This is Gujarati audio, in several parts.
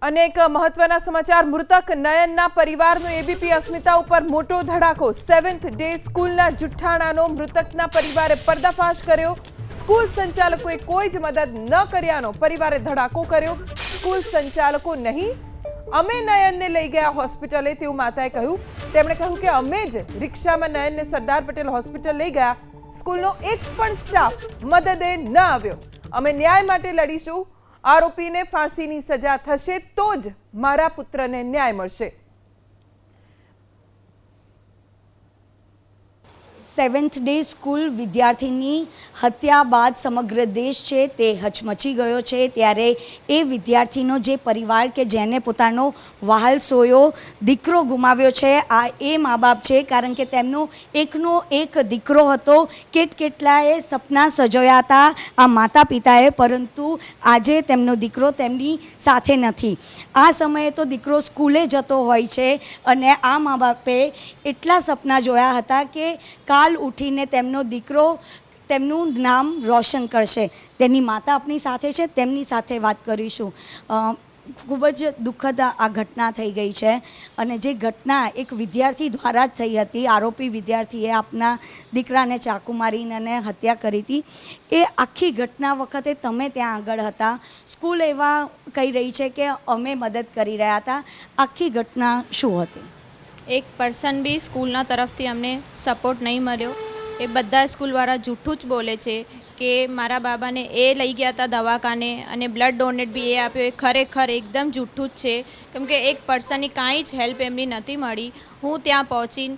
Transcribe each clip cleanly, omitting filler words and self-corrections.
अनेक महत्वना समाचार मृतक नयनना परिवारनो एबीपी अस्मिता उपर मोटो धड़ाको। 7th डे स्कूलना जुठ्ठाणानो मृतकना परिवारे पर्दाफाश कर्यो। स्कूल संचालकोए कोई ज मदद न कर्यानो परिवारे धड़ाको कर्यो। स्कूल संचालको नहीं, अमे नयनने लई गया होस्पिटले तेवुं माताए कह्युं। તેમણે કહ્યું કે અમે જ રિક્ષામાં નયનને સરદાર પટેલ હોસ્પિટલ લઈ ગયા। સ્કૂલનો એક પણ સ્ટાફ મદદે ન આવ્યો। અમે ન્યાય માટે લડીશું। આરોપીને ફાંસીની સજા થશે તો જ મારા પુત્રને ન્યાય મળશે। 7th ડે સ્કૂલ વિદ્યાર્થીની હત્યા બાદ સમગ્ર દેશ છે તે હચમચી ગયો છે। ત્યારે એ વિદ્યાર્થીનો જે પરિવાર કે જેને પોતાનો વહાલ સોયો દીકરો ગુમાવ્યો છે, આ એ મા બાપ છે, કારણ કે તેમનો એકનો એક દીકરો હતો। કેટલાએ સપના સજોયા હતા આ માતા પિતાએ, પરંતુ આજે તેમનો દીકરો તેમની સાથે નથી। આ સમયે તો દીકરો સ્કૂલે જતો હોય છે અને આ મા બાપે એટલા સપના જોયા હતા કે કાલ ઉઠીને તેમનો દીકરો તેમનું નામ રોશન કરશે। તેની માતા આપણી સાથે છે, તેમની સાથે વાત કરીશું। ખૂબ જ દુઃખદ આ ઘટના થઈ ગઈ છે અને જે ઘટના એક વિદ્યાર્થી દ્વારા જ થઈ હતી। આરોપી વિદ્યાર્થીએ આપના દીકરાને ચાકુ મારીને હત્યા કરી હતી। એ આખી ઘટના વખતે તમે ત્યાં આગળ હતા। સ્કૂલ એવા કહી રહી છે કે અમે મદદ કરી રહ્યા હતા। આખી ઘટના શું હતી? એક પર્સન બી સ્કૂલના તરફથી અમને સપોર્ટ નહીં મળ્યો। એ બધા સ્કૂલવાળા જૂઠું જ બોલે છે કે મારા બાબાને એ લઈ ગયા હતા દવાખાને અને બ્લડ ડોનેટ બી એ આપ્યો। એ ખરેખર એકદમ જૂઠું જ છે, કેમ કે એક પર્સનની કાંઈ જ હેલ્પ એમની નથી મળી। હું ત્યાં પહોંચીને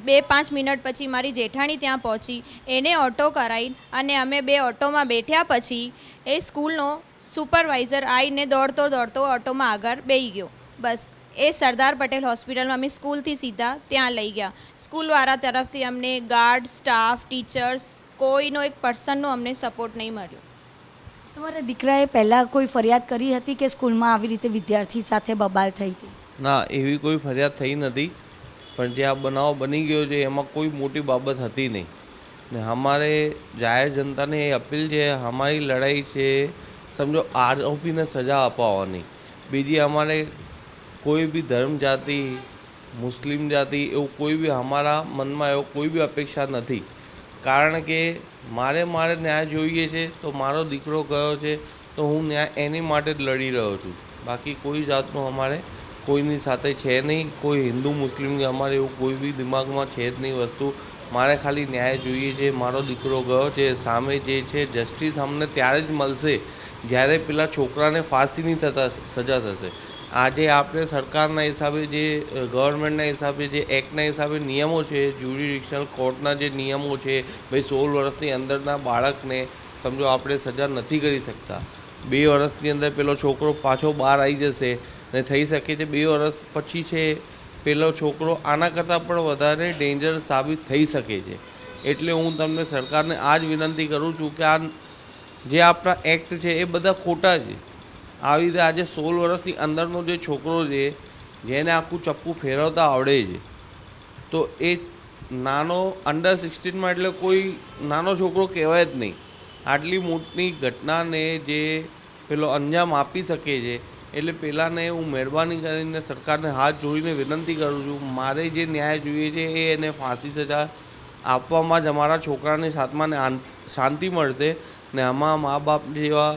2-5 મિનિટ પછી મારી જેઠાણી ત્યાં પહોંચી, એને ઓટો કરાવી અને અમે બે ઓટોમાં બેઠ્યા પછી એ સ્કૂલનો સુપરવાઇઝર આવીને દોડતો ઓટોમાં આગળ બેસી ગયો। બસ એ સરદાર પટેલ હોસ્પિટલમાં અમે સ્કૂલથી સીધા ત્યાં લઈ ગયા। સ્કૂલવાળા તરફથી અમને ગાર્ડ, સ્ટાફ, ટીચર્સ કોઈનો એક પર્સનનો અમને સપોર્ટ નહીં મળ્યો। તમારા દીકરાએ પહેલાં કોઈ ફરિયાદ કરી હતી કે સ્કૂલમાં આવી રીતે વિદ્યાર્થી સાથે બબાલ થઈ હતી? ના, એવી કોઈ ફરિયાદ થઈ નથી, પણ જે આ બનાવ બની ગયો છે એમાં કોઈ મોટી બાબત હતી નહીં। ને અમારે જાહેર જનતાને એ અપીલ છે, અમારી લડાઈ છે સમજો આરોપીને સજા અપાવવાની। બીજી અમારે कोई भी धर्म जाति, मुस्लिम जाति एवं कोई भी हमारा मन में एवं कोई भी अपेक्षा नहीं। कारण के मारे न्याय जोईए छे तो मारो दीकरो गयो छे तो हूँ न्याय एनी माटे लड़ी रह्यो छूँ। बाकी कोई जातनु अमारे कोईनी साथे छे नहीं। कोई हिंदू मुस्लिम के अमारे एवं कोई भी दिमाग में छे ज नहीं वस्तु। मारे खाली न्याय जोईए छे। मारो दीकरो गयो छे, सामे जे छे जस्टिस अमने त्यारे ज मळशे ज्यारे पेला छोकराने फांसीनी सजा थशे। આજે આપણે સરકારના હિસાબે જે ગવર્મેન્ટના હિસાબે જે એક્ટના હિસાબે નિયમો છે, જ્યુડિશિયલ કોર્ટના જે નિયમો છે, ભાઈ 16 વર્ષની અંદરના બાળકને સમજો આપણે સજા નથી કરી શકતા। 2 વર્ષની અંદર પેલો છોકરો પાછો બહાર આવી જશે ને થઈ શકે છે 2 વર્ષ પછી છે પેલો છોકરો આના કરતાં પણ વધારે ડેન્જર સાબિત થઈ શકે છે। એટલે હું તમને સરકારને આ જ વિનંતી કરું છું કે આ જે આપણા એક્ટ છે એ બધા ખોટા છે। આવી રીતે આજે 16 વર્ષની અંદરનો જે છોકરો છે જેને આખું ચપ્પુ ફેરવતા આવડે છે તો એ નાનો અંડર 16માં એટલે કોઈ નાનો છોકરો કહેવાય જ નહીં। આટલી મોટી ઘટનાને જે પેલો અંજામ આપી શકે છે એટલે પહેલાંને હું મહેરબાની કરીને સરકારને હાથ જોડીને વિનંતી કરું છું, મારે જે ન્યાય જોઈએ છે એ એને ફાંસી સજા આપવામાં જ અમારા છોકરાની સાથમાં શાંતિ મળશે। ને આમાં મા બાપ જેવા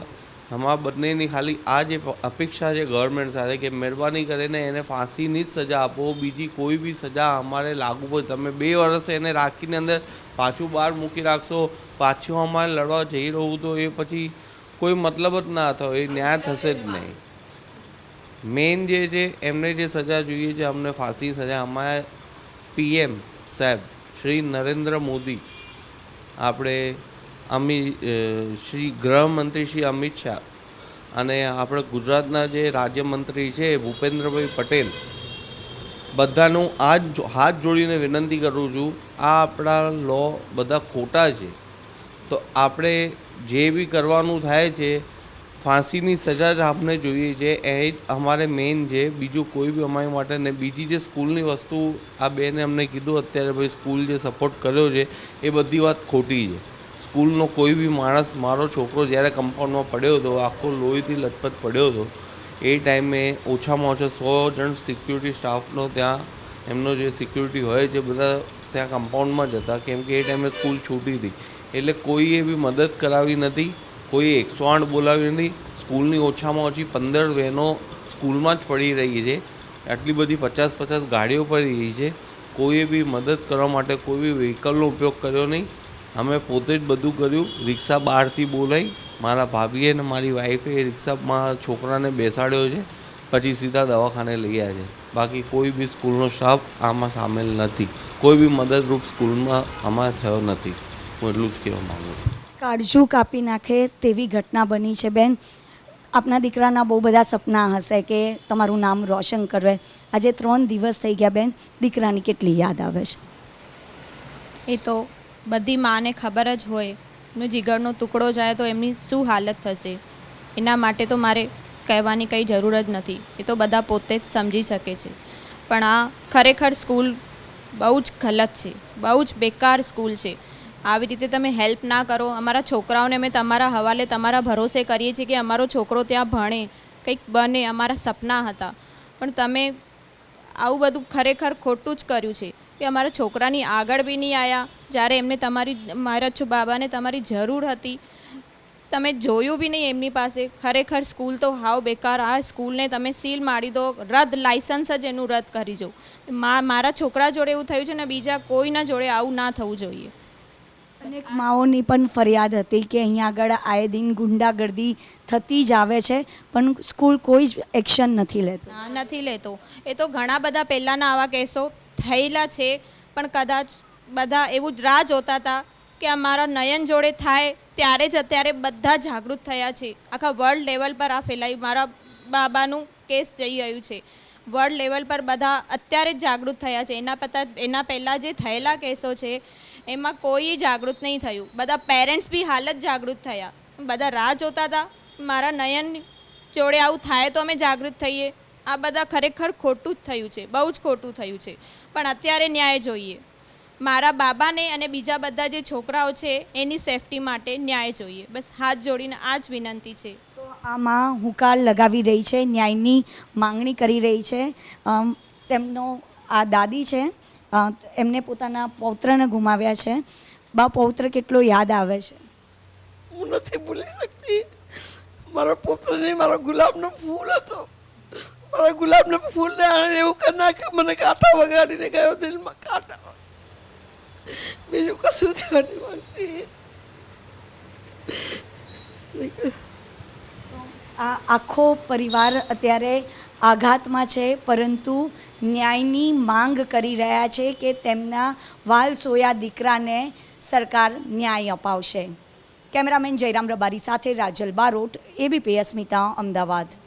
અમારા બંનેની ખાલી આ જે અપેક્ષા છે ગવર્મેન્ટ સાથે કે મહેરબાની કરીને એને ફાંસીની જ સજા આપો। બીજી કોઈ બી સજા અમારે લાગુ પડે। તમે 2 વર્ષ એને રાખીને અંદર પાછું બહાર મૂકી રાખશો, પાછું અમારે લડવા જઈ રહું તો એ પછી કોઈ મતલબ જ ના થયો, એ ન્યાય થશે જ નહીં। મેઇન જે છે એમને જે સજા જોઈએ છે અમને ફાંસીની સજા। અમારે PM સાહેબ શ્રી નરેન્દ્ર મોદી, આપણે શ્રી ગૃહમંત્રી શ્રી અમિત શાહ અને આપણે ગુજરાતના જે રાજ્યમંત્રી છે ભૂપેન્દ્રભાઈ પટેલ, બધાનું હાથ જોડીને વિનંતી કરું છું, આ આપણા લો બધા ખોટા છે તો આપણે જે બી કરવાનું થાય છે ફાંસીની સજા જ આપણે જોઈએ છે। એ જ અમારે મેઇન છે, બીજું કોઈ બી અમારી માટે ને। બીજી જે સ્કૂલની વસ્તુ આ બેને અમને કીધું અત્યારે ભાઈ સ્કૂલ જે સપોર્ટ કર્યો છે એ બધી વાત ખોટી છે। સ્કૂલનો કોઈ બી માણસ, મારો છોકરો જ્યારે કમ્પાઉન્ડમાં પડ્યો હતો આખો લોહીથી લથપથ પડ્યો હતો એ ટાઈમે ઓછામાં ઓછા 100 જણ સિક્યુરિટી સ્ટાફનો ત્યાં એમનો જે સિક્યુરિટી હોય છે બધા ત્યાં કમ્પાઉન્ડમાં જ હતા, કેમ કે એ ટાઈમે સ્કૂલ છૂટી હતી. એટલે કોઈએ બી મદદ કરાવી નથી, કોઈએ 108 બોલાવી નથી. સ્કૂલની ઓછામાં ઓછી 15 વેનો સ્કૂલમાં જ પડી રહી છે, આટલી બધી 50 ગાડીઓ પડી રહી છે. કોઈએ બી મદદ કરવા માટે કોઈ બી વ્હીકલનો ઉપયોગ કર્યો નહીં. અમે પોતે જ બધું કર્યું. રિક્ષા બહારથી બોલાવી, મારા ભાભીએ અને મારી વાઈફે રિક્ષામાં છોકરાને બેસાડ્યો છે, પછી સીધા દવાખાને લઈ આવ્યા છે. બાકી કોઈ બી સ્કૂલનો સ્ટાફ આમાં સામેલ નથી, કોઈ બી મદદરૂપ સ્કૂલમાં આમાં થયો નથી. હું એટલું જ કહેવા માગું છું. કાળજું કાપી નાખે તેવી ઘટના બની છે બેન. આપના દીકરાના બહુ બધા સપના હશે કે તમારું નામ રોશન કરવે. આજે 3 દિવસ થઈ ગયા બેન, દીકરાની કેટલી યાદ આવે છે? એ તો બધી માને ખબર જ હોય, એનો જીગરનો ટુકડો જાય તો એમની શું હાલત થશે. એના માટે તો મારે કહેવાની કંઈ જરૂર જ નથી, એ તો બધા પોતે જ સમજી શકે છે. પણ આ ખરેખર સ્કૂલ બહુ જ ગલત છે, બહુ જ બેકાર સ્કૂલ છે. આવી રીતે તમે હેલ્પ ના કરો. અમારા છોકરાઓને અમે તમારા હવાલે તમારા ભરોસે કરીએ છીએ કે અમારો છોકરો ત્યાં ભણે, કંઈક બને, અમારા સપના હતા. પણ તમે આવું બધું ખરેખર ખોટું જ કર્યું છે કે અમારા છોકરાની આગળ બી નહીં આવ્યા. જ્યારે એમને મારા બાબાને તમારી જરૂર હતી, તમે જોયું બી નહીં એમની પાસે. ખરેખર સ્કૂલ તો હાવ બેકાર. આ સ્કૂલને તમે સીલ મારી દો, રદ, લાઇસન્સ જ એનું રદ કરી દો. મારા છોકરા જોડે એવું થયું છે ને બીજા કોઈના જોડે આવું ના થવું જોઈએ. અનેક માઓની પણ ફરિયાદ હતી કે અહીંયા આગળ આએ દિન ગુંડાગર્દી થતી જ આવે છે, પણ સ્કૂલ કોઈ જ એક્શન નથી લેતું. નથી લેતો. એ તો ઘણા બધા પહેલાંના આવા કેસો થયેલા છે, પણ કદાચ બધા એવું જ રાહ જોતા હતા કે અમારા નયન જોડે થાય ત્યારે જ અત્યારે બધા જાગૃત થયા છે. આખા વર્લ્ડ લેવલ પર આ ફેલાયું. મારા બાબાનું કેસ જઈ રહ્યું છે વર્લ્ડ લેવલ પર, બધા અત્યારે જ જાગૃત થયા છે. એના પહેલાં જે થયેલા કેસો છે એમાં કોઈ જાગૃત નહીં થયું. બધા પેરેન્ટ્સ બી હાલ જ જાગૃત થયા. બધા રાહ જોતા હતા મારા નયન જોડે આવું થાય તો અમે જાગૃત થઈએ. આ બધા ખરેખર ખોટું જ થયું છે, બહુ જ ખોટું થયું છે. પણ અત્યારે ન્યાય જોઈએ. મારા બાબાને અને બીજા બધા જે છોકરાઓ છે એની સેફટી માટે ન્યાય જોઈએ. બસ હાથ જોડીને આ જ વિનંતી છે. તો આમાં હુંકાર લગાવી રહી છે, ન્યાયની માંગણી કરી રહી છે. તેમનો આ દાદી છે, એમને પોતાના પૌત્રને ગુમાવ્યા છે. બા, પૌત્ર કેટલો યાદ આવે છે? હું નથી ભૂલી શકતી. મારા પુત્રની મારો ગુલાબનો ફૂલ હતો. મારા ગુલાબના ફૂલને આણે એવું કરી નાખ્યું, મને કાંટા વગાડીને ગયો, દિલમાં કાંટા. બીજું કશું કહેવા નહીં માંગતી. આ આખો પરિવાર અત્યારે આઘાતમાં છે, પરંતુ ન્યાયની માંગ કરી રહ્યા છે કે તેમના વાલસોયા દીકરાને સરકાર ન્યાય અપાવશે. કેમેરામેન જયરામ રબારી સાથે રાજલ બારોટ, ABP અસ્મિતા, અમદાવાદ.